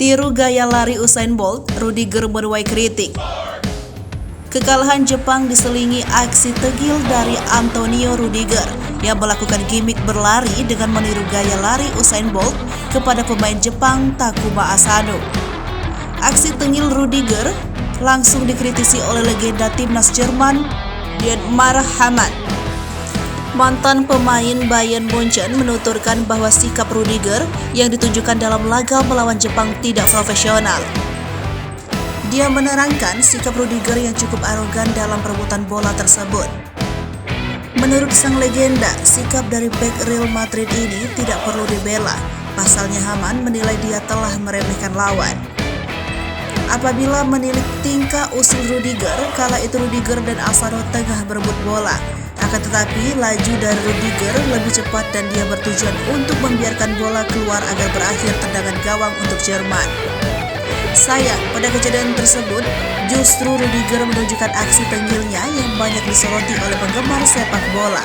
Tiru gaya lari Usain Bolt, Rudiger menuai kritik. Kekalahan Jepang diselingi aksi tegil dari Antonio Rudiger yang melakukan gimmick berlari dengan meniru gaya lari Usain Bolt kepada pemain Jepang Takuma Asano. Aksi tengil Rudiger langsung dikritisi oleh legenda timnas Jerman Dietmar Hamann. Mantan pemain Bayern Munchen menuturkan bahwa sikap Rudiger yang ditunjukkan dalam laga melawan Jepang tidak profesional. Dia menerangkan sikap Rudiger yang cukup arogan dalam perebutan bola tersebut. Menurut sang legenda, sikap dari bek Real Madrid ini tidak perlu dibela. Pasalnya Hamann menilai dia telah meremehkan lawan. Apabila menilik tingkah usil Rudiger, kala itu Rudiger dan Asano tengah berebut bola. Akan tetapi laju dari Rudiger lebih cepat dan dia bertujuan untuk membiarkan bola keluar agar berakhir tendangan gawang untuk Jerman. Sayang, pada kejadian tersebut, justru Rudiger menunjukkan aksi tengilnya yang banyak disoroti oleh penggemar sepak bola.